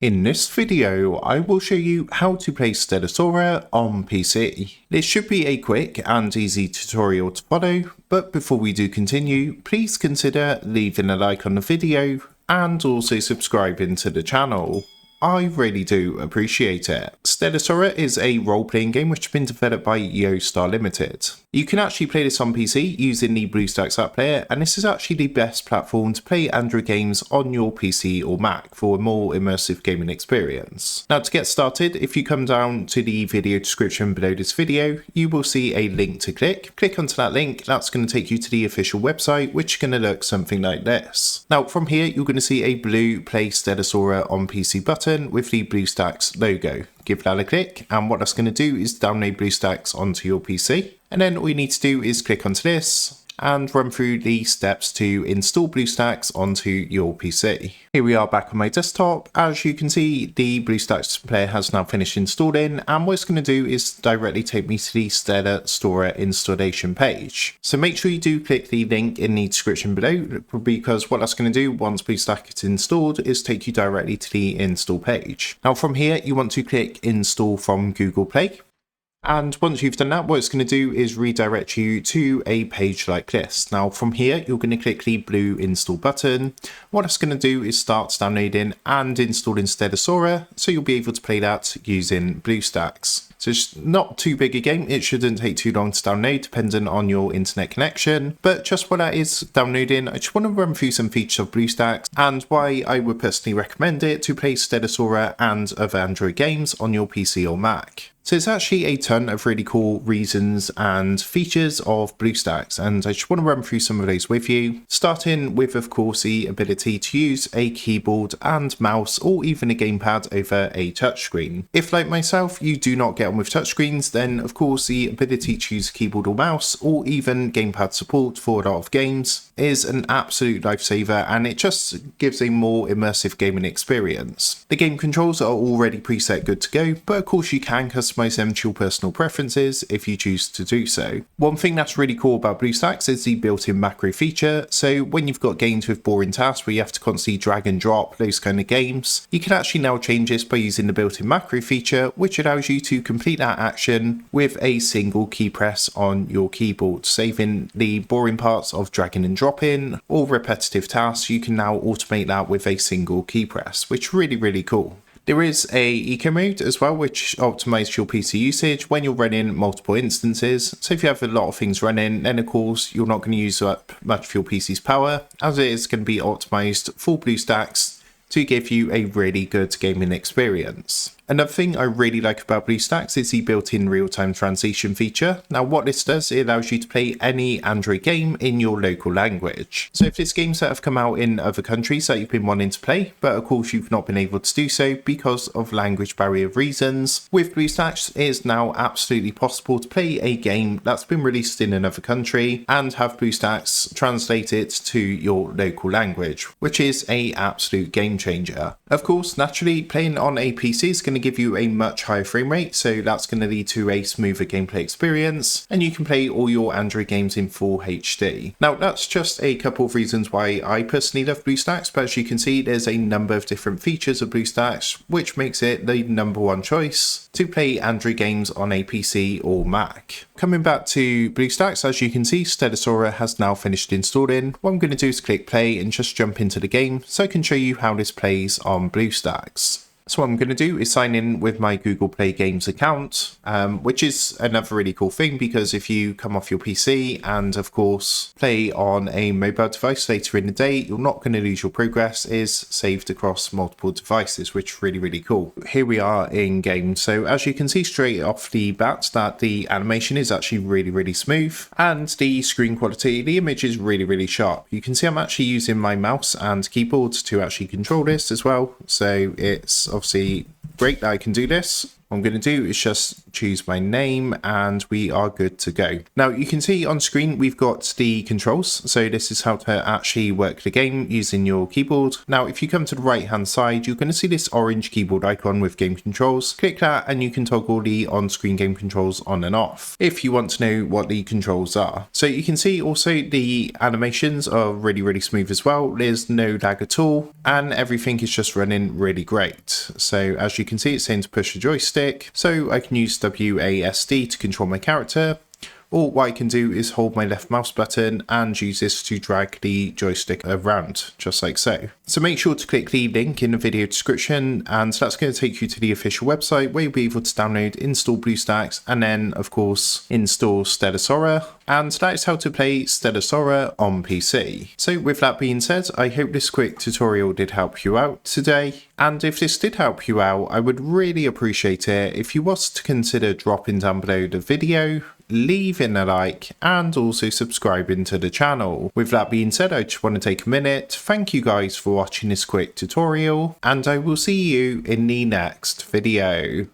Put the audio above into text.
In this video, I will show you how to play Stella Sora on PC. This should be a quick and easy tutorial to follow, but before we do continue, please consider leaving a like on the video and also subscribing to the channel. I really do appreciate it. Stella Sora is a role-playing game which has been developed by Star Limited. You can actually play this on PC using the BlueStacks app player, and this is actually the best platform to play Android games on your PC or Mac for a more immersive gaming experience. Now to get started, if you come down to the video description below this video, you will see a link to click. Click onto that link, that's going to take you to the official website, which is going to look something like this. Now from here, you're going to see a blue Play Stella Sora on PC button with the BlueStacks logo. Give that a click, and what that's going to do is download BlueStacks onto your PC. And then all you need to do is click onto this and run through the steps to install BlueStacks onto your PC. Here we are back on my desktop. As you can see, the BlueStacks player has now finished installing, and what it's going to do is directly take me to the Stella Sora installation page. So make sure you do click the link in the description below, because what that's going to do once BlueStacks is installed is take you directly to the install page. Now from here, you want to click install from Google Play. And once you've done that, what it's going to do is redirect you to a page like this. Now from here, you're going to click the blue install button. What it's going to do is start downloading and installing Stella Sora, so you'll be able to play that using BlueStacks. So it's not too big a game, it shouldn't take too long to download depending on your internet connection, but just while that is downloading, I just want to run through some features of BlueStacks and why I would personally recommend it to play Stella Sora and other Android games on your PC or Mac. So it's actually a ton of really cool reasons and features of BlueStacks, and I just want to run through some of those with you, starting with of course the ability to use a keyboard and mouse or even a gamepad over a touchscreen. If like myself you do not get on with touchscreens, then of course the ability to use a keyboard or mouse or even gamepad support for a lot of games is an absolute lifesaver, and it just gives a more immersive gaming experience. The game controls are already preset good to go, but of course you can customize them to your personal preferences if you choose to do so. One thing that's really cool about BlueStacks is the built-in macro feature, so when you've got games with boring tasks where you have to constantly drag and drop, those kind of games, you can actually now change this by using the built-in macro feature, which allows you to complete that action with a single key press on your keyboard, saving the boring parts of dragging and dropping or repetitive tasks. You can now automate that with a single key press, which is really cool. There is a eco mode as well, which optimizes your PC usage when you're running multiple instances. So if you have a lot of things running, then of course you're not going to use up much of your PC's power, as it is going to be optimized for BlueStacks to give you a really good gaming experience. Another thing I really like about BlueStacks is the built-in real-time translation feature. Now what this does, it allows you to play any Android game in your local language. So if there's games that have come out in other countries that you've been wanting to play, but of course you've not been able to do so because of language barrier reasons, with BlueStacks it is now absolutely possible to play a game that's been released in another country and have BlueStacks translate it to your local language, which is an absolute game changer. Of course, naturally, playing on a PC is going to give you a much higher frame rate, so that's going to lead to a smoother gameplay experience, and you can play all your Android games in full HD. Now that's just a couple of reasons why I personally love BlueStacks, but as you can see there's a number of different features of BlueStacks which makes it the #1 choice to play Android games on a PC or Mac. Coming back to BlueStacks, as you can see Stella Sora has now finished installing. What I'm going to do is click play and just jump into the game so I can show you how this plays on BlueStacks. So what I'm going to do is sign in with my Google Play Games account, which is another really cool thing, because if you come off your PC and of course play on a mobile device later in the day, you're not going to lose your progress. It is saved across multiple devices, which is really cool. Here we are in game. So as you can see straight off the bat that the animation is actually really smooth, and the screen quality, the image is really sharp. You can see I'm actually using my mouse and keyboard to actually control this as well, so it's obviously great that I can do this. What I'm going to do is just choose my name, and we are good to go. Now you can see on screen we've got the controls, so this is how to actually work the game using your keyboard. Now if you come to the right hand side, you're going to see this orange keyboard icon with game controls. Click that and you can toggle the on-screen game controls on and off if you want to know what the controls are. So you can see also the animations are really smooth as well. There's no lag at all and everything is just running really great. So as you can see, it's saying to push the joystick, so I can use WASD to control my character, or what I can do is hold my left mouse button and use this to drag the joystick around, just like so. So make sure to click the link in the video description, and that's going to take you to the official website where you'll be able to download, install BlueStacks, and then of course install Stella Sora. And that is how to play Stella Sora on PC. So with that being said, I hope this quick tutorial did help you out today. And if this did help you out, I would really appreciate it if you was to consider dropping down below the video, leaving a like, and also subscribing to the channel. With that being said, I just want to take a minute, thank you guys for watching this quick tutorial, and I will see you in the next video.